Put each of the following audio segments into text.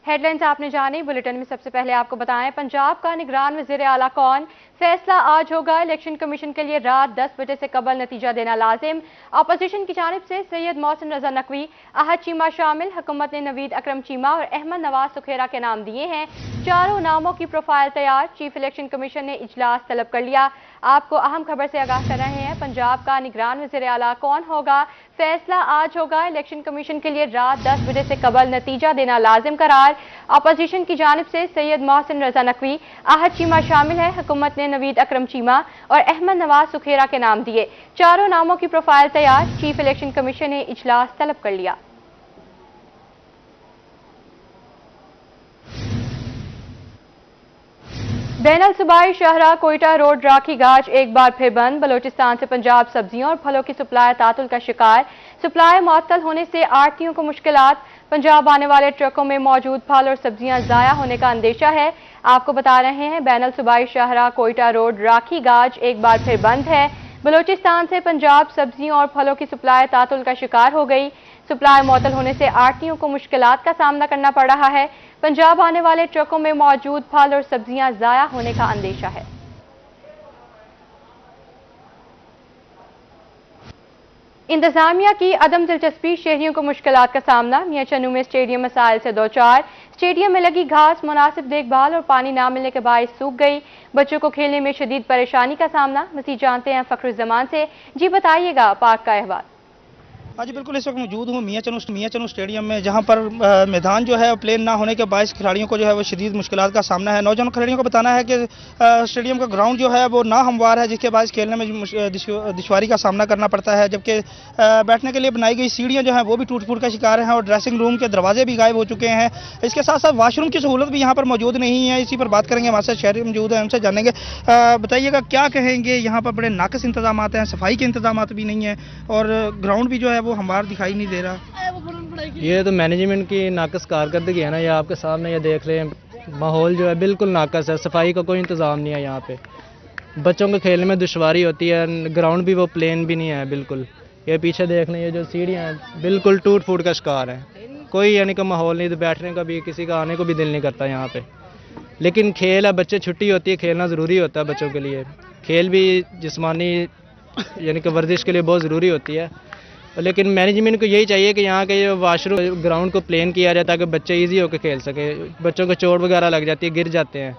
Headlines आपने जानी। Bulletin में सबसे पहले आपको बताएं, पंजाब का निगरान वज़ीर आला कौन, फैसला आज होगा। इलेक्शन कमीशन के लिए रात 10 बजे से कबल नतीजा देना लाजिम। अपोजिशन की जानिब से सैयद मोहसिन रजा नकवी, अहद चीमा शामिल। हुकूमत ने नवीद अकरम चीमा और अहमद नवाज सुखेरा के नाम दिए हैं। चारों नामों की प्रोफाइल तैयार। चीफ इलेक्शन कमीशन ने इजलास तलब कर लिया। आपको अहम खबर से आगाह कर रहे हैं। पंजाब का निगरान वज़ीर आला कौन होगा, फैसला आज होगा। इलेक्शन कमीशन के लिए रात 10 बजे से कबल नतीजा देना लाजिम करार। अपोजिशन की जानिब से सैयद मोहसिन रजा नकवी, अहद चीमा शामिल है। हुकूमत ने नवीद अकरम चीमा और अहमद नवाज सुखेरा के नाम दिए। चारों नामों की प्रोफाइल तैयार। चीफ इलेक्शन कमीशन ने इजलास तलब कर लिया। बैनल सूबाई शाहरा कोयटा रोड राखी गाज एक बार फिर बंद। बलोचिस्तान से पंजाब सब्जियों और फलों की सप्लाई तातुल का शिकार। सप्लाई मुअत्तल होने से आड़तियों को मुश्किलात। पंजाब आने वाले ट्रकों में मौजूद फल और सब्जियां जाया होने का अंदेशा है। आपको बता रहे हैं, बैनल सूबाई शाहरा कोयटा रोड राखी गाज एक बार फिर बंद है। बलोचिस्तान से पंजाब सब्जियों और फलों की सप्लाई तातुल का शिकार हो गई। सप्लाई मुअत्तल होने से आड़तियों को मुश्किलात का सामना करना पड़ रहा है। पंजाब आने वाले ट्रकों में मौजूद फल और सब्जियां जाया होने का अंदेशा है। इंतजामिया की अदम दिलचस्पी, शहरियों को मुश्किलात का सामना। मियां चन्नू में स्टेडियम मसाइल से दो चार। स्टेडियम में लगी घास मुनासिब देखभाल और पानी ना मिलने के बायस सूख गई। बच्चों को खेलने में शदीद परेशानी का सामना। मज़ीद जानते हैं फखरुज़्ज़मान से। जी बताइएगा पाक का अहवाल। हाँ जी बिल्कुल, इस वक्त मौजूद हूँ मियां चन्नू स्टेडियम में, जहाँ पर मैदान जो है प्लेन ना होने के बायस खिलाड़ियों को जो है वो शदीद मुश्किलात का सामना है। नौजवान खिलाड़ियों को बताना है कि स्टेडियम का ग्राउंड जो है वो ना हमवार है, जिसके बायस खेलने में दुश्वारी का सामना करना पड़ता है। जबकि बैठने के लिए बनाई गई सीढ़ियाँ जो हैं वो भी टूट फूट का शिकार हैं और ड्रेसिंग रूम के दरवाजे भी गायब हो चुके हैं। इसके साथ साथ वाशरूम की सहूलत भी यहाँ पर मौजूद नहीं है। इसी पर बात करेंगे, हमारे साथ शहरी मौजूद हैं, उनसे जानेंगे। बताइएगा क्या कहेंगे, यहाँ पर बड़े नाकस इंतजाम हैं, सफाई के इंतजाम भी नहीं है और ग्राउंड भी जो है वो हमवार दिखाई नहीं दे रहा। ये तो मैनेजमेंट की नाकस कारकर्दगी है ना। ये आपके सामने ये देख रहे हैं, माहौल जो है बिल्कुल नाकस है। सफाई का कोई इंतज़ाम नहीं है यहाँ पे। बच्चों को खेलने में दुश्वारी होती है। ग्राउंड भी वो प्लेन भी नहीं है बिल्कुल। ये पीछे देख लें, ये जो सीढ़ियाँ हैं बिल्कुल टूट फूट का शिकार है। कोई यानी कि माहौल नहीं, तो बैठने का भी किसी का आने को भी दिल नहीं करता यहाँ पे। लेकिन खेल है, बच्चे छुट्टी होती है, खेलना ज़रूरी होता है बच्चों के लिए। खेल भी जिस्मानी यानी कि वर्जिश के लिए बहुत ज़रूरी होती है। लेकिन मैनेजमेंट को यही चाहिए कि यहाँ के वाशरूम ग्राउंड को प्लेन किया जाए ताकि बच्चे इजी होकर खेल सके। बच्चों को चोट वगैरह लग जाती है, गिर जाते हैं।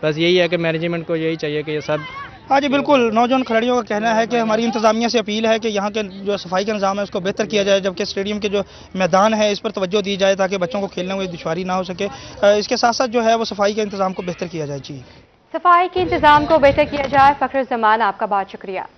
बस यही है कि मैनेजमेंट को यही चाहिए कि ये सब। हाँ जी बिल्कुल, नौजवान खिलाड़ियों का कहना है कि हमारी इंतजामिया से अपील है कि यहाँ के जो सफाई का निज़ाम है उसको बेहतर किया जाए, जबकि स्टेडियम के जो मैदान है इस पर तवज्जो दी जाए ताकि बच्चों को खेलने में दुश्वारी ना हो सके। इसके साथ साथ जो है वो सफाई के इंतजाम को बेहतर किया जाए। जी, सफाई के इंतजाम को बेहतर किया जाए। फखरुज़्ज़मान, आपका बहुत शुक्रिया।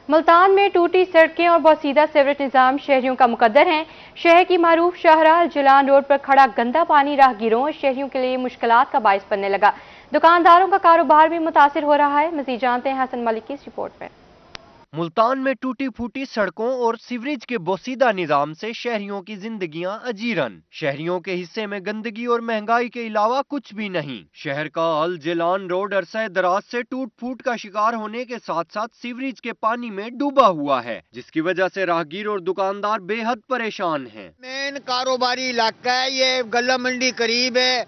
मुल्तान में टूटी सड़कें और बोसीदा सीवरेज निज़ाम शहरियों का मुकद्दर हैं। शहर की मारूफ शाहरा जलान रोड पर खड़ा गंदा पानी राहगीरों और शहरियों के लिए मुश्किलात का बायस बनने लगा। दुकानदारों का कारोबार भी मुतासिर हो रहा है। मज़ीद जानते हैं हसन मलिक की इस रिपोर्ट में। मुल्तान में टूटी फूटी सड़कों और सीवरेज के बोसीदा निजाम से शहरियों की जिंदगियां अजीरन। शहरियों के हिस्से में गंदगी और महंगाई के अलावा कुछ भी नहीं। शहर का अल जिलान रोड अरसा दराज से टूट फूट का शिकार होने के साथ साथ सीवरेज के पानी में डूबा हुआ है, जिसकी वजह से राहगीर और दुकानदार बेहद परेशान हैं। मेन कारोबारी इलाका है, ये गला मंडी करीब है।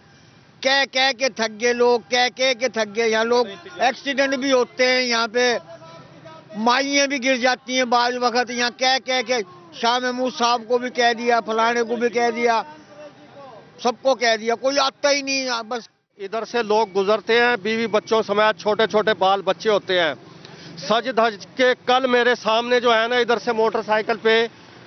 कह कह के थक गए लोग, कह कह के थक गए। यहाँ लोग एक्सीडेंट भी होते हैं, यहाँ पे माइयाँ भी गिर जाती हैं बाद वक्त। यहाँ कह कह के शाह महमूद साहब को भी कह दिया, फलाने को भी कह दिया, सबको कह दिया, कोई आता ही नहीं। बस इधर से लोग गुजरते हैं, बीवी बच्चों समेत छोटे छोटे बाल बच्चे होते हैं। सज धज के कल मेरे सामने जो है ना, इधर से मोटरसाइकिल पे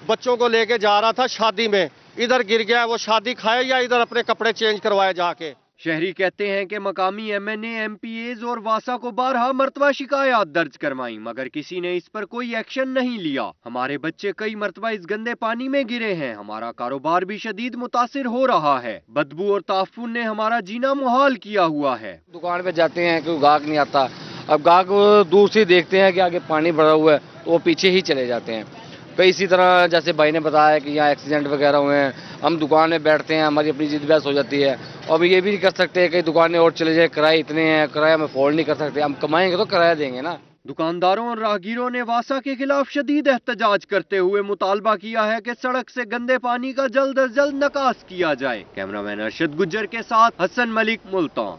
बच्चों को लेके जा रहा था शादी में, इधर गिर गया। वो शादी खाए या इधर अपने कपड़े चेंज करवाए जाके। शहरी कहते हैं कि मकामी MNA MPAs और वासा को 12 मरतबा शिकायत दर्ज करवाई, मगर किसी ने इस पर कोई एक्शन नहीं लिया। हमारे बच्चे कई मरतबा इस गंदे पानी में गिरे हैं। हमारा कारोबार भी शदीद मुतासिर हो रहा है। बदबू और ताफुन ने हमारा जीना मुहाल किया हुआ है। दुकान पे जाते हैं कि गाहक नहीं आता। अब गाहक दूर से देखते हैं कि आगे पानी भरा हुआ है तो वो पीछे ही चले जाते हैं। कई इसी तरह जैसे भाई ने बताया कि यहाँ एक्सीडेंट वगैरह हुए हैं, हम दुकान में बैठते हैं, हमारी अपनी जिद बहस हो जाती है। और ये भी नहीं कर सकते कई दुकानें और चले जाए, किराए इतने हैं, किराया हम अफोर्ड नहीं कर सकते। हम कमाएंगे तो किराया देंगे ना। दुकानदारों और राहगीरों ने वासा के खिलाफ शदीद एहतजाज करते हुए मुतालबा किया है कि सड़क से गंदे पानी का जल्द अज जल्द निकास किया जाए। कैमरामैन अरशद गुज्जर के साथ हसन मलिक, मुल्तान।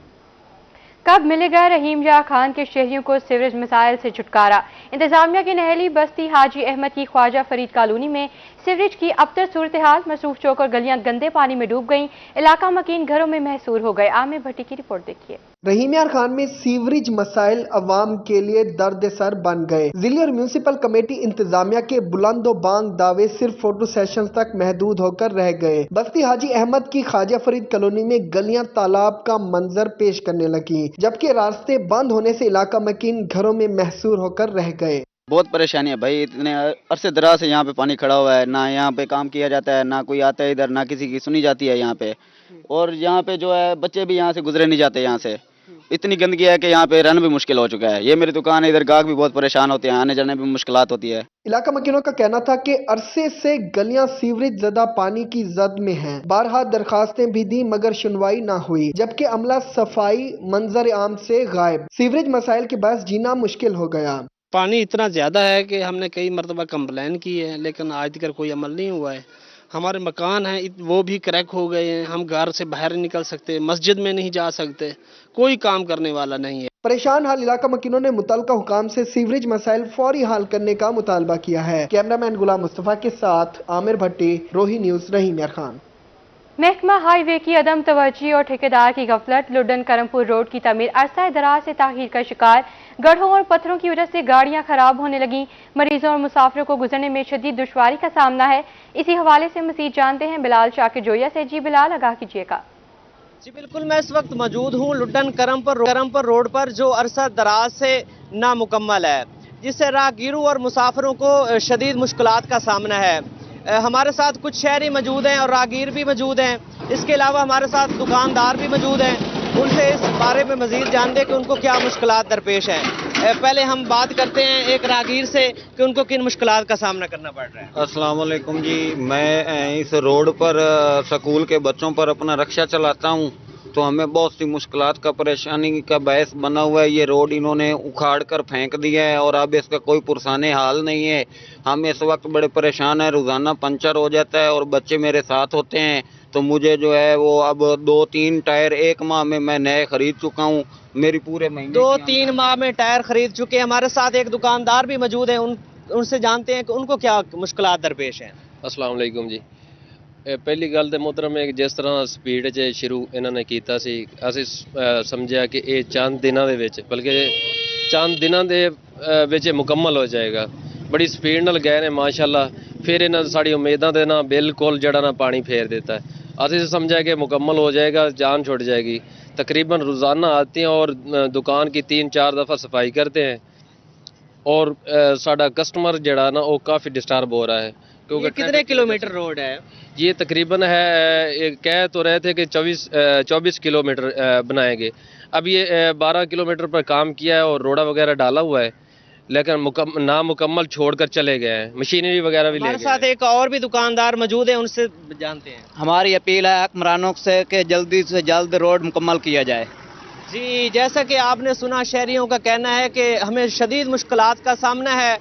कब मिलेगा रहीम या खान के शहरियों को सीवरेज मसाइल से छुटकारा? इंतजामिया की नहली बस्ती हाजी अहमद की ख्वाजा फरीद कॉलोनी में सीवरेज की अबतर सूरत हाल, मसरूफ चौक और गलियां गंदे पानी में डूब गईं, इलाका मकीन घरों में महसूर हो गए। आमिर भट्टी की रिपोर्ट देखिए। रहीम यार खान में सीवरेज मसाइल अवाम के लिए दर्द सर बन गए। जिले और म्यूनिसिपल कमेटी इंतजामिया के बुलंदो बांग दावे सिर्फ फोटो सेशंस तक महदूद होकर रह गए। बस्ती हाजी अहमद की ख्वाजा फरीद कॉलोनी में गलियां तालाब का मंजर पेश करने लगी, जबकि रास्ते बंद होने से इलाका मकीन घरों में महसूर होकर रह गए। बहुत परेशानी है भाई, इतने अरसे दराज से यहाँ पे पानी खड़ा हुआ है, ना यहाँ पे काम किया जाता है, ना कोई आता है इधर, ना किसी की सुनी जाती है यहाँ पे। और यहाँ पे जो है बच्चे भी यहाँ से गुजरे नहीं जाते, यहाँ से इतनी गंदगी है कि यहाँ पे रहना भी मुश्किल हो चुका है। ये मेरी दुकान है, इधर गाहक भी बहुत परेशान होते हैं, आने जाने में मुश्किलात होती है। इलाका मकीनों का कहना था कि अरसे से गलियां सीवरेज ज़दा पानी की जद में हैं। बारहा दरखास्तें भी दी मगर सुनवाई ना हुई, जबकि अमला सफाई मंजर आम से गायब। सीवरेज मसाइल के बाद जीना मुश्किल हो गया। पानी इतना ज़्यादा है कि हमने कई मरतबा कंप्लेन की है, लेकिन आज तक कोई अमल नहीं हुआ है। हमारे मकान हैं वो भी क्रैक हो गए हैं, हम घर से बाहर नहीं निकल सकते, मस्जिद में नहीं जा सकते, कोई काम करने वाला नहीं है। परेशान हाल इलाका मकीनों ने मुतल्लिका हुकाम से सीवरेज मसाइल फौरी हल करने का मुतालबा किया है। कैमरामैन गुलाम मुस्तफा के साथ आमिर भट्टी, रोही न्यूज़, रहीम यार खान। महकमा हाईवे की अदम तवज्जी और ठेकेदार की गफलत, लुडन करमपुर रोड की तमीर अरसा दराज से ताखीर का शिकार। गड्ढों और पत्थरों की वजह से गाड़ियां खराब होने लगी, मरीजों और मुसाफिरों को गुजरने में शदीद दुश्वारी का सामना है। इसी हवाले से मजीद जानते हैं बिलाल शाकिर जोया से। जी बिलाल, आगाह कीजिएगा। जी बिल्कुल, मैं इस वक्त मौजूद हूँ लुडन करमपुर रोड पर, जो अरसा दराज से नामुकम्मल है, जिससे राहगीरों और मुसाफिरों को शदीद मुश्किलात का सामना है। हमारे साथ कुछ शहरी मौजूद हैं और राहगीर भी मौजूद हैं। इसके अलावा हमारे साथ दुकानदार भी मौजूद हैं। उनसे इस बारे में मजीद जानते हैं कि उनको क्या मुश्किलात दरपेश हैं। पहले हम बात करते हैं एक राहगीर से कि उनको किन मुश्किलात का सामना करना पड़ रहा है। अस्सलाम वालेकुम जी, मैं इस रोड पर स्कूल के बच्चों पर अपना रिक्शा चलाता हूँ, तो हमें बहुत सी मुश्किलात का परेशानी का बायस बना हुआ है। ये रोड इन्होंने उखाड़ कर फेंक दिया है और अब इसका कोई पुरसाने हाल नहीं है। हम इस वक्त बड़े परेशान हैं, रोज़ाना पंचर हो जाता है और बच्चे मेरे साथ होते हैं, तो मुझे जो है वो अब 2-3 टायर एक माह में मैं नए खरीद चुका हूँ। मेरी पूरे महीने 2-3 माह में टायर खरीद चुके हैं। हमारे साथ एक दुकानदार भी मौजूद हैं, उनसे जानते हैं कि उनको क्या मुश्किलात दरपेश हैं। अस्सलाम वालेकुम जी। ਪਹਿਲੀ ਗੱਲ ਤੇ ਮੁਹਤਰਮ ਹੈ ਕਿ ਜਿਸ ਤਰ੍ਹਾਂ ਸਪੀਡ 'ਚ ਸ਼ੁਰੂ ਇਹਨਾਂ ਨੇ ਕੀਤਾ ਸੀ, ਅਸੀਂ ਸਮਝਿਆ ਕਿ ਇਹ ਚੰਦ ਦਿਨਾਂ ਦੇ ਵਿੱਚ, ਬਲਕਿ ਚੰਦ ਦਿਨਾਂ ਦੇ ਵਿੱਚ ਮੁਕੰਮਲ ਹੋ ਜਾਏਗਾ। ਬੜੀ ਸਪੀਡ ਨਾਲ ਗਏ ਨੇ ਮਾਸ਼ਾਅੱਲਾ। ਫਿਰ ਇਹਨਾਂ ਸਾਡੀ ਉਮੀਦਾਂ ਦੇ ਨਾਲ ਬਿਲਕੁਲ ਜਿਹੜਾ ਨਾ ਪਾਣੀ ਫੇਰ ਦਿੱਤਾ। ਅਸੀਂ ਸਮਝਿਆ कि मुकम्मल हो जाएगा, जान छुट जाएगी। तकरीबन रोज़ाना आते हैं और दुकान की 3-4 दफ़ा सफाई करते हैं और साडा कस्टमर जड़ा ना वो काफ़ी डिस्टर्ब हो रहा है। ये कितने किलोमीटर रोड है? ये तकरीबन है, कह तो रहे थे कि 24 किलोमीटर बनाएंगे। अब ये 12 किलोमीटर पर काम किया है और रोड़ा वगैरह डाला हुआ है, लेकिन नामुकम्मल छोड़कर चले गए हैं। मशीनरी वगैरह भी ले गए। हमारे साथ एक और भी दुकानदार मौजूद है, उनसे जानते हैं। हमारी अपील है हुक्मरानों से कि जल्दी से जल्द रोड मुकम्मल किया जाए। जी, जैसा कि आपने सुना, शहरियों का कहना है कि हमें शदीद मुश्किलात का सामना है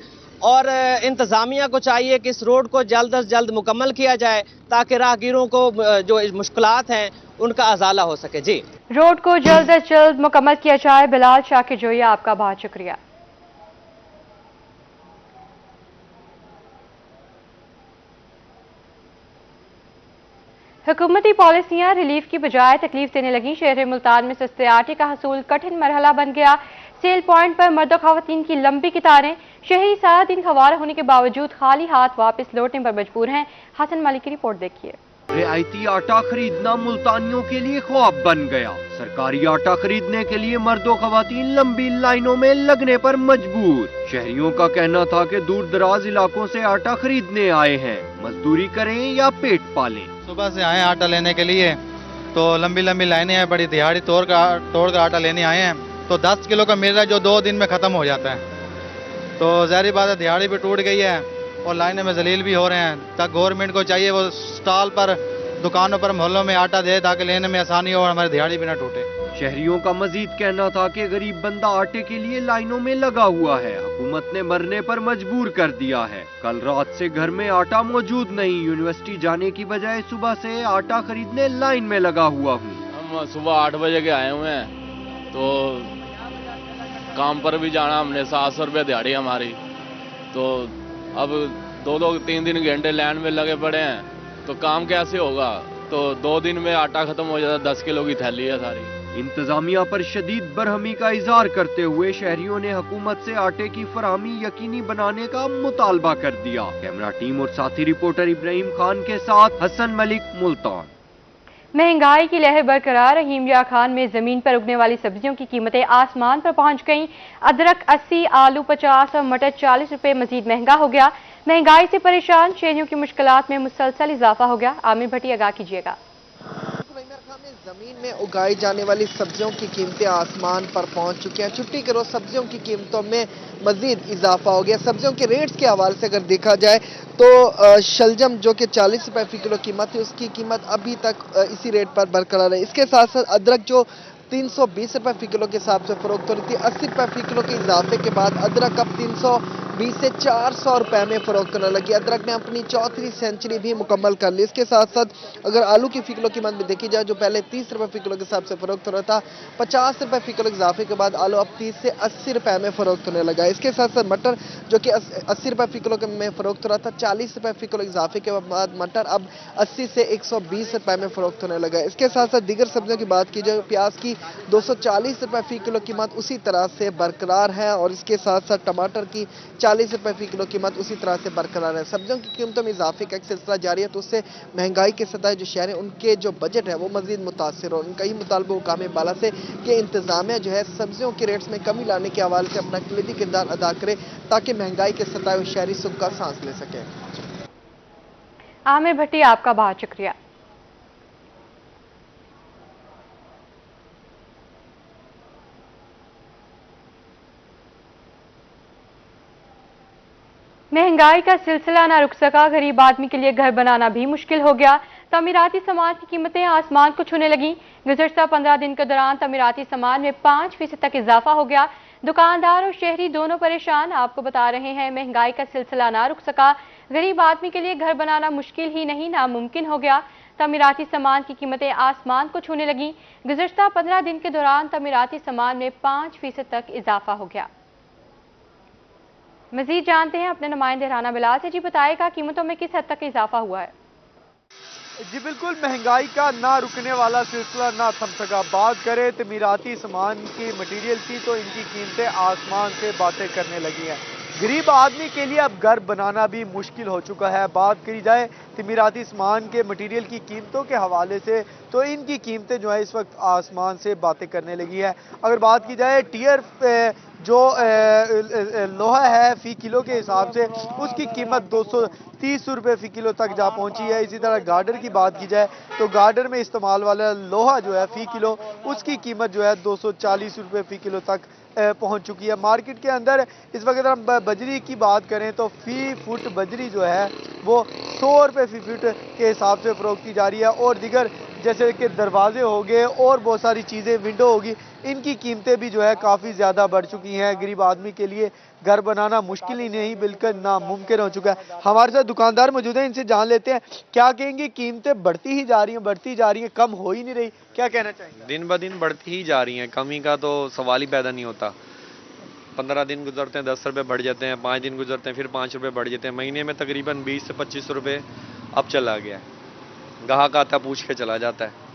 और इंतज़ामिया को चाहिए कि इस रोड को जल्द अज जल्द मुकम्मल किया जाए ताकि राहगीरों को जो मुश्किलात हैं उनका अजाला हो सके। जी, रोड को जल्द अज जल्द मुकम्मल किया जाए। बिलाल शाकिर जोया, आपका बहुत शुक्रिया। हुकूमती पॉलिसियां रिलीफ की बजाय तकलीफ देने लगी। शहर मुल्तान में सस्ते आटे का हसूल कठिन मरहला बन गया। सेल पॉइंट पर मर्द और खवातीन की लंबी कतारें। शहरी सारा दिन खवार होने के बावजूद खाली हाथ वापस लौटने पर मजबूर हैं। हसन मलिक की रिपोर्ट देखिए। रियायती आटा खरीदना मुल्तानियों के लिए ख्वाब बन गया। सरकारी आटा खरीदने के लिए मर्दों खवातीन लंबी लाइनों में लगने पर मजबूर। शहरियों का कहना था कि दूर दराज इलाकों से आटा खरीदने आए हैं, मजदूरी करें या पेट पालें। सुबह से आए आटा लेने के लिए, तो लंबी लंबी लाइनें हैं, बड़ी दिहाड़ी तोड़ कर आटा लेने आए हैं, तो 10 किलो का मिल रहा है जो 2 दिन में ख़त्म हो जाता है। तो ज़ाहिर बात है दिहाड़ी भी टूट गई है और लाइनें में जलील भी हो रहे हैं। तक गवर्नमेंट को चाहिए वो स्टॉल पर, दुकानों पर, मोहल्लों में आटा दे ताकि लेने में आसानी हो और हमारी दिहाड़ी भी ना टूटे। शहरियों का मजीद कहना था कि गरीब बंदा आटे के लिए लाइनों में लगा हुआ है, हुकूमत ने मरने पर मजबूर कर दिया है। कल रात से घर में आटा मौजूद नहीं, यूनिवर्सिटी जाने की बजाय सुबह से आटा खरीदने लाइन में लगा हुआ हूँ। हम सुबह 8 बजे के आए हुए हैं, तो काम पर भी जाना हमने, 700 रुपये दिहाड़ी हमारी, तो अब 2-3 घंटे लाइन में लगे पड़े हैं, तो काम कैसे होगा? तो 2 दिन में आटा खत्म हो जाता, 10 किलो की थैली है सारी। इंतजामिया पर शदीद बरहमी का इजहार करते हुए शहरियों ने हुकूमत से आटे की फराहमी यकीनी बनाने का मुतालबा कर दिया। कैमरा टीम और साथी रिपोर्टर इब्राहिम खान के साथ हसन मलिक, मुल्तान। महंगाई की लहर बरकरार, रहीमिया खान में जमीन पर उगने वाली सब्जियों की कीमतें आसमान पर पहुंच गईं। अदरक 80, आलू 50 और मटर 40 रुपए मजीद महंगा हो गया। महंगाई से परेशान शहरियों की मुश्किलात में मुसलसल इजाफा हो गया। आमिर भट्टी आगाह कीजिएगा। जमीन में उगाई जाने वाली सब्जियों की कीमतें आसमान पर पहुंच चुकी हैं। छुट्टी के रोज सब्जियों की कीमतों में मजीद इजाफा हो गया। सब्जियों के रेट्स के हवाले से अगर देखा जाए तो शलजम जो कि 40 रुपए फी किलो कीमत है, उसकी कीमत अभी तक इसी रेट पर बरकरार है। इसके साथ साथ अदरक जो 320 रुपए फी किलो के हिसाब से फरोख्त हो रही थी, 80 रुपए फी किलो के इजाफे के बाद अदरक अब 320 से 400 रुपए में फरोख्त होने लगी। अदरक ने अपनी चौथी सेंचुरी भी मुकम्मल कर ली। इसके साथ साथ अगर आलू की फी किलो कीमत में देखी जाए, जो पहले 30 रुपए फी किलो के हिसाब से फरोख्त हो रहा था, 50 रुपए फी किलो के इजाफे के बाद आलू अब 30 से 80 रुपए में फरोख्त होने लगा। इसके साथ साथ मटर जो कि 80 रुपए फी किलो में फरोख्त हो रहा था, 40 रुपए फी किलो इजाफे के बाद मटर अब 80 से 120 रुपए में फरोख्त होने लगा। इसके साथ साथ दीगर सब्जियों की बात की जाए, प्याज की 240 रुपए फी किलो कीमत उसी तरह से बरकरार है और इसके साथ साथ टमाटर की 40 रुपए फी किलो कीमत उसी तरह से बरकरार है। सब्जियों की कीमतों में इजाफे का एक सिलसिला जारी है, तो उससे महंगाई के सतह जो शहर है उनके जो बजट है वो मजीद मुतासिर हो। उनका ही मुतालबा हुकाम बाला से कि इंतजामिया जो है सब्जियों के रेट्स में कमी लाने के हवाले से अपना कलीदी किरदार अदा करे ताकि महंगाई के सतह शहरी सुख का सांस ले सके। आमिर भट्टी आपका बहुत शुक्रिया। महंगाई का सिलसिला ना रुक सका, गरीब आदमी के लिए घर बनाना भी मुश्किल हो गया। तमीराती सामान की कीमतें आसमान को छूने लगी। गुज़श्ता 15 दिन के दौरान तमीराती सामान में 5% तक इजाफा हो गया। दुकानदार और शहरी दोनों परेशान। आपको बता रहे हैं महंगाई का सिलसिला ना रुक सका, गरीब आदमी के लिए घर बनाना मुश्किल ही नहीं नामुमकिन हो गया। तमीराती सामान की कीमतें आसमान को छूने लगी। गुज़श्ता 15 दिन के दौरान तमीराती सामान में 5% तक इजाफा हो गया। मजीद जानते हैं अपने नुमाइंदे राना बिलाल से। जी बताएगा कीमतों में किस हद तक इजाफा हुआ है? जी बिल्कुल, महंगाई का ना रुकने वाला सिलसिला ना थम सका। बात करें तमीराती सामान की, मटेरियल की, तो इनकी कीमतें आसमान से बातें करने लगी हैं। गरीब आदमी के लिए अब घर बनाना भी मुश्किल हो चुका है। बात करी जाए तमीराती सामान के मटेरियल की कीमतों के हवाले से, तो इनकी कीमतें जो है इस वक्त आसमान से बातें करने लगी है। अगर बात की जाए टियर जो लोहा है फी किलो के हिसाब से, उसकी कीमत 230 रुपये फी किलो तक जा पहुंची है। इसी तरह गार्डर की बात की जाए तो गार्डर में इस्तेमाल वाला लोहा जो है फी किलो, उसकी कीमत जो है 240 रुपये फी किलो तक पहुंच चुकी है। मार्केट के अंदर इस वक्त हम बजरी की बात करें तो फी फुट बजरी जो है वो 100 रुपये फी फुट के हिसाब से फरोख्त की जा रही है। और दिगर जैसे कि दरवाजे हो गए और बहुत सारी चीज़ें, विंडो होगी, इनकी कीमतें भी जो है काफ़ी ज़्यादा बढ़ चुकी हैं। गरीब आदमी के लिए घर बनाना मुश्किल ही नहीं बिल्कुल नामुमकिन हो चुका है। हमारे साथ दुकानदार मौजूद हैं, इनसे जान लेते हैं क्या कहेंगे। कीमतें बढ़ती ही जा रही हैं, कम हो ही नहीं रही, क्या कहना चाहेंगे? दिन ब दिन बढ़ती ही जा रही हैं, कमी का तो सवाल ही पैदा नहीं होता। 15 दिन गुजरते हैं 10 रुपये बढ़ जाते हैं, 5 दिन गुजरते हैं फिर 5 रुपये बढ़ जाते हैं। महीने में तकरीबन 20 से 25 रुपये अब चला गया है। गाहक आता पूछ के चला जाता है।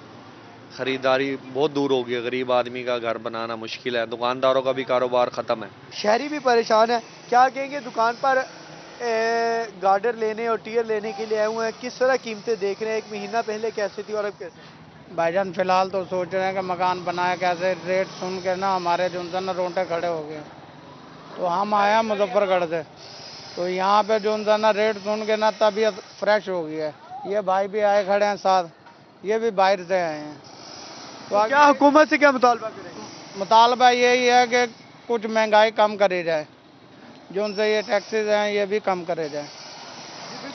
खरीदारी बहुत दूर हो गई, गरीब आदमी का घर बनाना मुश्किल है, दुकानदारों का भी कारोबार ख़त्म है। शहरी भी परेशान है, क्या कहेंगे? दुकान पर गार्डर लेने और टियर लेने के लिए आए हुए हैं, किस तरह कीमतें देख रहे हैं? एक महीना पहले कैसे थी और अब कैसे? भाईजान फिलहाल तो सोच रहे हैं कि मकान बनाए कैसे। रेट सुन के ना हमारे जो ना रोंटे खड़े हो गए। तो हम आए मुजफ्फरगढ़ से, तो यहाँ पे जो ना रेट सुन के ना तबीयत फ्रेश हो गई है। ये भाई भी आए खड़े हैं साथ, ये भी बाहर से आए हैं। तो क्या हुकूमत से क्या मुतालबा करेंगे? मुतालबा यही है कि कुछ महंगाई कम करी जाए, जो उनसे ये टैक्सेस हैं ये भी कम करे जाए।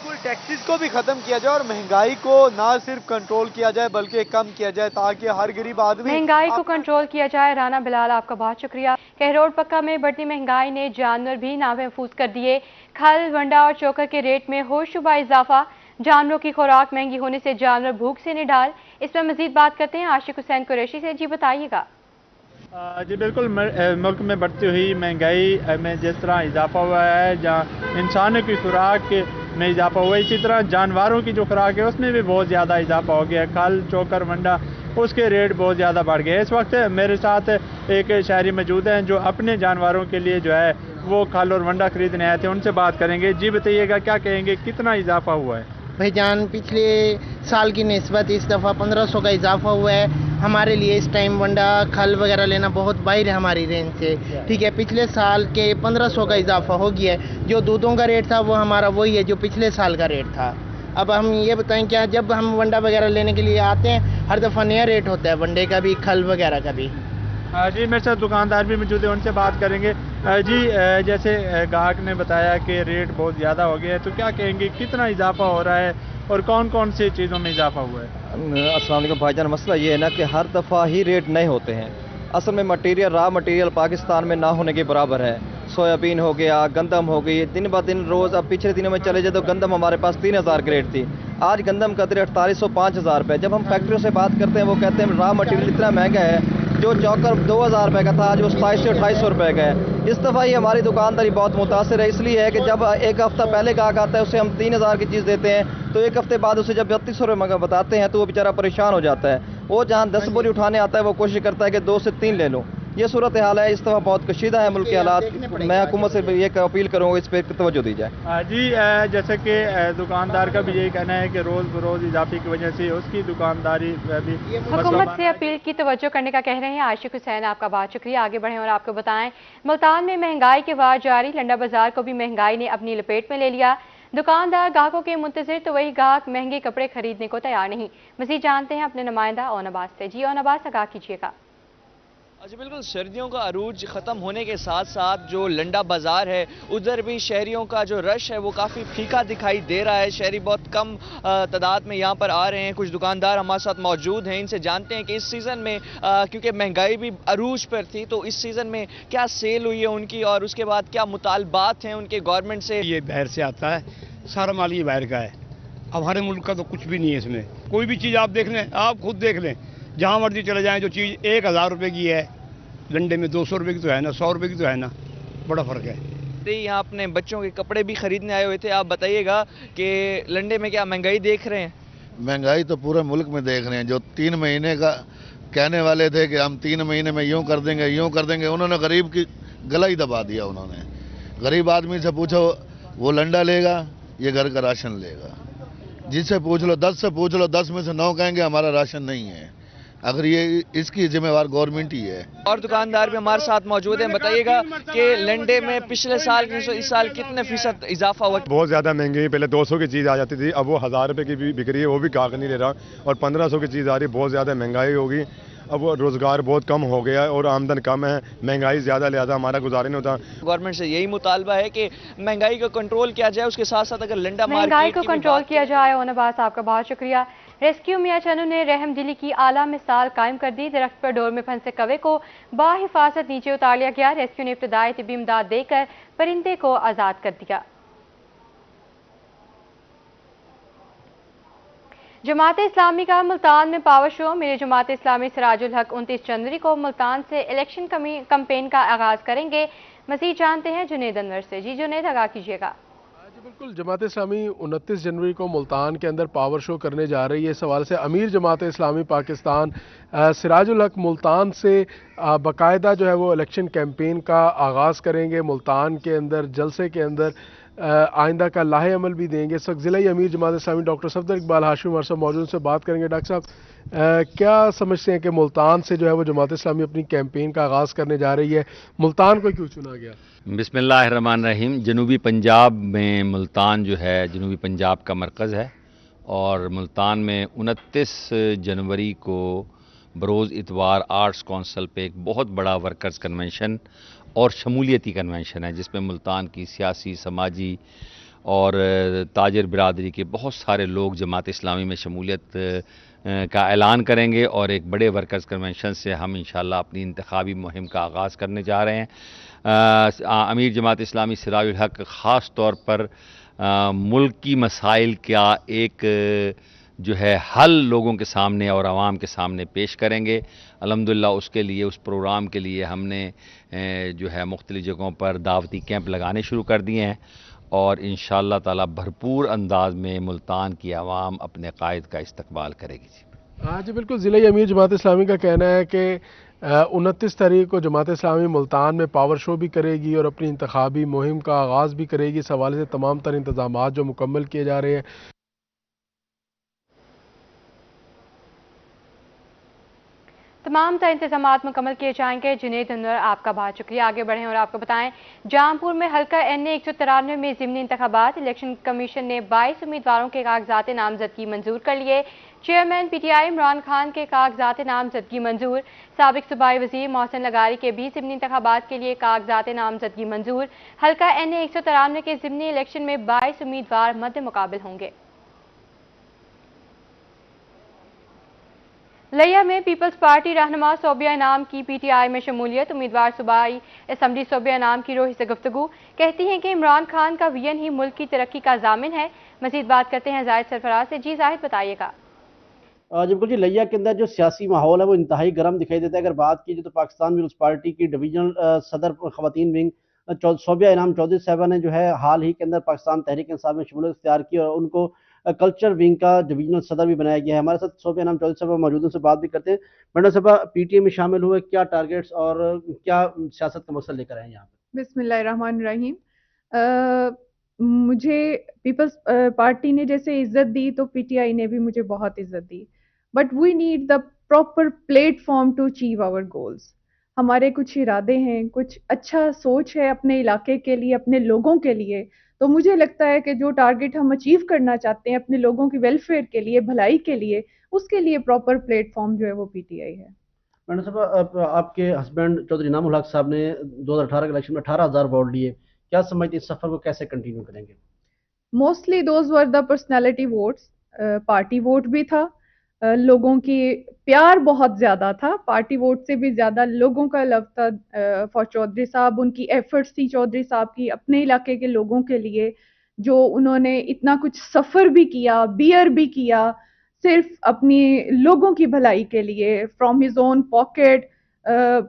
बिल्कुल टैक्सेस को भी खत्म किया जाए और महंगाई को ना सिर्फ कंट्रोल किया जाए बल्कि कम किया जाए ताकि हर गरीब आदमी महंगाई को कंट्रोल किया जाए। राना बिलाल, आपका बहुत शुक्रिया। कहरोड पक्का में बढ़ती महंगाई ने जानवर भी नामहफूज कर दिए। खल, वंडा और चोकर के रेट में होशरुबा इजाफा। जानवरों की खुराक महंगी होने से जानवर भूख से निढाल। इस पर मजीद बात करते हैं आशिक हुसैन कुरैशी से। जी बताइएगा। जी बिल्कुल, मुल्क में बढ़ती हुई महंगाई में जिस तरह इजाफा हुआ है, जहाँ इंसानों की खुराक में इजाफा हुआ है, इसी तरह जानवरों की जो खुराक है उसमें भी बहुत ज़्यादा इजाफा हो गया है। खल, चोकर, वंडा उसके रेट बहुत ज़्यादा बढ़ गए। इस वक्त मेरे साथ एक शहरी मौजूद हैं जो अपने जानवरों के लिए जो है वो खल और वंडा खरीदने आए थे। उनसे बात करेंगे। जी बताइएगा, क्या कहेंगे, कितना इजाफा हुआ है? भाईजान, पिछले साल की निस्बत इस दफ़ा 1500 का इजाफा हुआ है। हमारे लिए इस टाइम वंडा, खल वगैरह लेना बहुत बाहर है हमारी रेंज से। ठीक है, पिछले साल के 1500 का इजाफा हो गया है। जो दूधों का रेट था वो हमारा वही है जो पिछले साल का रेट था। अब हम ये बताएं, क्या जब हम वंडा वगैरह लेने के लिए आते हैं हर दफ़ा नया रेट होता है वंडे का भी, खल वगैरह का भी। जी मेरे साथ दुकानदार भी मौजूद है, उनसे बात करेंगे। जी जैसे गाहक ने बताया कि रेट बहुत ज़्यादा हो गया है, तो क्या कहेंगे, कितना इजाफा हो रहा है और कौन कौन सी चीज़ों में इजाफा हुआ है? अस्सलाम वालेकुम भाईजान, मसला ये है ना कि हर दफ़ा ही रेट नए होते हैं। असल में मटेरियल, रॉ मटेरियल पाकिस्तान में ना होने के बराबर है। सोयाबीन हो गया, गंदम हो गई, दिन ब दिन रोज़। अब पिछले दिनों में चले जाए तो गंदम हमारे पास 3000 की रेट थी, आज गंदम का रेट 4800-5000 रुपये। जब हम फैक्ट्रियों से बात करते हैं वो कहते हैं रॉ मटेरियल इतना महंगा है, जो चौकर 2000 रुपये का था आज वो 2700-2800 रुपये का है। इस दफ़ा ही हमारी दुकानदारी बहुत मुतासर है, इसलिए है कि जब एक हफ़्ता पहले गाहक आता है उसे हम 3000 की चीज़ देते हैं, तो एक हफ़्ते बाद उसे जब 3200 रुपये बताते हैं तो वो बेचारा परेशान हो जाता है। वो जहाँ 10 बोरी उठाने आता है वो कोशिश करता है कि 2 से 3 ले लूँ। ये सूरत हाल है, इस दफ़ा बहुत कशीदा है मुल्क के हालात। मैं हुकूमत से ये अपील करूँगा इस पर तवज्जो दी जाए। जी जैसे कि दुकानदार का भी यही कहना है कि रोज़ बरोज़ इजाफे की वजह से उसकी दुकानदारी भी हुकूमत से अपील की तवज्जो करने का कह रहे हैं आशिक हुसैन, आपका बहुत शुक्रिया। आगे बढ़ें और आपको बताएं, मुल्तान में महंगाई के वार जारी। लंडा बाजार को भी महंगाई ने अपनी लपेट में ले लिया। दुकानदार ग्राहकों के मुंतज़िर तो वही ग्राहक महंगे कपड़े खरीदने को तैयार नहीं। मज़ीद जानते हैं अपने नुमाइंदा ओन अब्बास से। जी ओन अब्बास, आगाह कीजिएगा। जी बिल्कुल, सर्दियों का अरूज ख़त्म होने के साथ साथ जो लंडा बाज़ार है उधर भी शहरियों का जो रश है वो काफ़ी फीका दिखाई दे रहा है। शहरी बहुत कम तादाद में यहाँ पर आ रहे हैं। कुछ दुकानदार हमारे साथ मौजूद हैं, इनसे जानते हैं कि इस सीज़न में क्योंकि महंगाई भी अरूज पर थी, तो इस सीज़न में क्या सेल हुई है उनकी और उसके बाद क्या मुतालबात हैं उनके गवर्नमेंट से। ये बाहर से आता है, सारा माल ये बाहर का है। अब हमारे मुल्क का तो कुछ भी नहीं है इसमें। कोई भी चीज़ आप देख लें, आप खुद देख लें, जहाँ मर्जी चले जाएं, जो चीज़ 1000 रुपये की है लंडे में 200 रुपये की तो है ना, 100 रुपये की तो है ना, बड़ा फ़र्क है। यहाँ अपने बच्चों के कपड़े भी खरीदने आए हुए थे, आप बताइएगा कि लंडे में क्या महंगाई देख रहे हैं? महंगाई तो पूरे मुल्क में देख रहे हैं। जो 3 महीने का कहने वाले थे कि हम 3 महीने में यूँ कर देंगे, उन्होंने गरीब की गला ही दबा दिया। उन्होंने गरीब आदमी से पूछो वो लंडा लेगा, ये घर का राशन लेगा। जिससे पूछ लो, 10 से पूछ लो, 10 में से 9 कहेंगे हमारा राशन नहीं है। अगर ये इसकी जिम्मेवार गवर्नमेंट ही है। और दुकानदार भी हमारे साथ मौजूद हैं, बताइएगा कि लंडे में पिछले साल इस साल कितने फीसद इजाफा हुआ? बहुत ज़्यादा महंगी। पहले 200 की चीज़ आ जाती थी, अब वो 1000 रुपये की भी बिक रही है, वो भी गाहक नहीं ले रहा, और 1500 की चीज़ आ रही है। बहुत ज़्यादा महंगाई होगी, अब रोज़गार बहुत कम हो गया है और आमदन कम है, महंगाई ज़्यादा, लिहाजा हमारा गुजारा नहीं होता। गवर्नमेंट से यही मुतालबा है कि महंगाई को कंट्रोल किया जाए, उसके साथ साथ अगर लंडा महंगाई को कंट्रोल किया जाए। ओन अब्बास, आपका बहुत शुक्रिया। रेस्क्यू मियां चनू ने रहम दिली की आला मिसाल कायम कर दी। दरख्त पर डोर में फंसे कौवे को बाहिफाजत नीचे उतार लिया गया। रेस्क्यू ने इब्तदाई तिब्बी इमदाद देकर परिंदे को आज़ाद कर दिया। जमात इस्लामी का मुल्तान में पावर शो। मेरे जमात इस्लामी सिराजुल हक 29 जनवरी को मुल्तान से इलेक्शन कैंपेन का आगाज करेंगे। मज़ीद जानते हैं जुनेद अनवर से। जी जुनेद, आगाह कीजिएगा। बिल्कुल, जमात इस्लामी 29 जनवरी को मुल्तान के अंदर पावर शो करने जा रही है। इस हवाले से अमीर जमात इस्लामी पाकिस्तान सिराजुल हक मुल्तान से बाकायदा जो है वो इलेक्शन कैंपेन का आगाज़ करेंगे। मुल्तान के अंदर जलसे के अंदर आइंदा का लाहे अमल भी देंगे। इस वक्त ज़िला अमीर जमात इस्लामी डॉक्टर सफदर इकबाल हाशिम हमारे साथ मौजूद से बात करेंगे। डॉक्टर साहब, क्या समझते हैं कि मुल्तान से जो है वो जमात इस्लामी अपनी कैंपेन का आगाज़ करने जा रही है, मुल्तान को क्यों चुना गया? बिस्मिल्लाहिर्रहमानिर्रहीम। जनूबी पंजाब में मुल्तान जो है जनूबी पंजाब का मरकज़ है और मुल्तान में 29 जनवरी को बरोज़ इतवार आर्ट्स कौंसिल पे एक बहुत बड़ा वर्कर्स कन्वेंशन और शमूलियती कन्वेंशन है, जिसमें मुल्तान की सियासी, समाजी اور تاجر برادری کے بہت سارے لوگ جماعت اسلامی میں شمولیت کا اعلان کریں گے، اور ایک بڑے ورکرز کنونشن سے ہم انشاءاللہ اپنی انتخابی مہم کا آغاز کرنے جا رہے ہیں۔ امیر جماعت اسلامی سراج الحق خاص طور پر ملک کی مسائل کا ایک جو ہے حل لوگوں کے سامنے اور عوام کے سامنے پیش کریں گے۔ الحمدللہ اس کے لیے، اس پروگرام کے لیے ہم نے جو ہے مختلف جگہوں پر دعوتی کیمپ لگانے شروع کر دیے ہیں، اور انشاءاللہ تعالی بھرپور انداز میں ملتان کی عوام اپنے قائد کا استقبال کرے گی۔ جی بالکل، ضلعی امیر جماعت اسلامی کا کہنا ہے کہ 29 تاریخ کو جماعت اسلامی ملتان میں پاور شو بھی کرے گی اور اپنی انتخابی مہم کا آغاز بھی کرے گی۔ اس حوالے سے تمام تر انتظامات جو مکمل کیے جا رہے ہیں۔ تمام تر انتظامات مکمل کیے جائیں گے۔ جنید انور، آپ کا بہت شکریہ۔ آگے بڑھیں اور آپ کو بتائیں، جامپور میں حلقہ NA 193 میں ضمنی انتخابات، الیکشن کمیشن نے 22 امیدواروں کے کاغذات نامزدگی منظور کر لیے۔ چیئرمین PTI عمران خان کے کاغذات نامزدگی منظور، سابق صوبائی وزیر محسن لغاری کے بھی ضمنی انتخابات کے لیے کاغذات نامزدگی منظور۔ حلقہ NA 193 کے ضمنی الیکشن میں 22 امیدوار مد مقابل ہوں گے۔ لیا میں پیپلز پارٹی رہنما صوبیہ انعام کی PTI میں شمولیت، امیدوار صوبائی اسمبلی صوبیہ انعام کی روحی سے گفتگو، کہتی ہیں کہ عمران خان کا وژن ہی ملک کی ترقی کا ضامن ہے۔ مزید بات کرتے ہیں زاہد سرفراز سے۔ جی زاہد، بتائیے گا۔ جی بالکل، لیا کے اندر جو سیاسی ماحول ہے وہ انتہائی گرم دکھائی دیتا ہے۔ اگر بات کی جائے تو پاکستان پیپلز پارٹی کی ڈویژنل صدر خواتین ونگ صوبیہ انعام چودھری صاحبہ نے جو ہے حال ہی کے اندر پاکستان تحریک انصاف میں شمولیت اختیار کی، اور ان کو کلچر ونگ کا ڈویژنل صدر بھی بنایا گیا ہے۔ ہمارے ساتھ صوبیہ انعام چودھری صاحبہ موجود ہیں، سے بات بھی کرتے ہیں۔ میڈم صاحبہ، PTI میں شامل ہوئے، کیا ٹارگیٹس اور کیا سیاست کا مقصد لے کر آئے ہیں یہاں پہ؟ بسم اللہ الرحمن الرحیم۔ مجھے پیپلز پارٹی نے جیسے عزت دی تو PTI نے بھی مجھے بہت عزت دی، but we need the proper platform to achieve our goals. ہمارے کچھ ارادے ہیں، کچھ اچھا سوچ ہے اپنے علاقے کے لیے، اپنے لوگوں کے لیے، تو مجھے لگتا ہے کہ جو ٹارگٹ ہم اچیو کرنا چاہتے ہیں اپنے لوگوں کی ویلفیئر کے لیے، بھلائی کے لیے، اس کے لیے پراپر پلیٹ فارم جو ہے وہ PTI ہے۔ میڈم صاحب، آپ کے ہسبینڈ چودھری انعام الحق صاحب نے 2018 کے الیکشن میں 18,000 ووٹ لیے، کیا سمجھتے اس سفر کو کیسے کنٹینیو کریں گے؟ Mostly those were the personality votes, party vote بھی تھا، لوگوں کی پیار بہت زیادہ تھا، پارٹی ووٹ سے بھی زیادہ لوگوں کا لو تھا فار چودھری صاحب۔ ان کی ایفرٹس تھی چودھری صاحب کی اپنے علاقے کے لوگوں کے لیے، جو انہوں نے اتنا کچھ سفر بھی کیا، بیئر بھی کیا، صرف اپنی لوگوں کی بھلائی کے لیے، فرام ہز اون پاکٹ،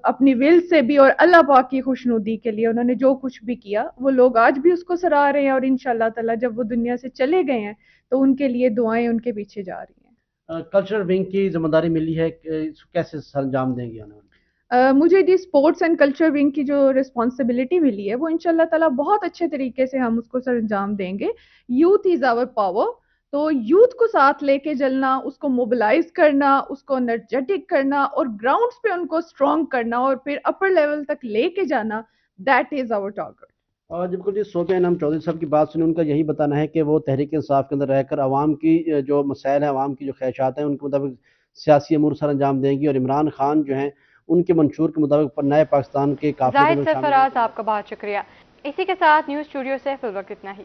اپنی ول سے بھی، اور اللہ پاک کی خوشنودی کے لیے انہوں نے جو کچھ بھی کیا، وہ لوگ آج بھی اس کو سراہ رہے ہیں، اور انشاءاللہ تعالی جب وہ دنیا سے چلے گئے ہیں تو ان کے لیے دعائیں ان کے پیچھے جا رہی ہیں۔ کلچرل ونگ کی ذمہ داری ملی ہے، کیسے سر انجام دیں گے؟ مجھے جی اسپورٹس اینڈ کلچر ونگ کی جو رسپانسبلٹی ملی ہے وہ انشاءاللہ تعالیٰ بہت اچھے طریقے سے ہم اس کو سر انجام دیں گے۔ یوتھ از آور پاور، تو یوتھ کو ساتھ لے کے چلنا، اس کو موبلائز کرنا، اس کو انرجیٹک کرنا، اور گراؤنڈز پہ ان کو اسٹرانگ کرنا، اور پھر اپر لیول تک لے کے جانا، دیٹ از آور ٹارگٹ۔ اور جب کچھ صوبیہ انعام چودھری صاحب کی بات سنیں، ان کا یہی بتانا ہے کہ وہ تحریک انصاف کے اندر رہ کر عوام کی جو مسائل ہیں، عوام کی جو خواہشات ہیں، ان کے مطابق سیاسی امور سر انجام دیں گی، اور عمران خان جو ہیں ان کے منشور کے مطابق نئے پاکستان کے زاہد سرفراز، آپ کا بہت شکریہ۔ اسی کے ساتھ نیوز اسٹوڈیو سے فی الوقت اتنا ہی۔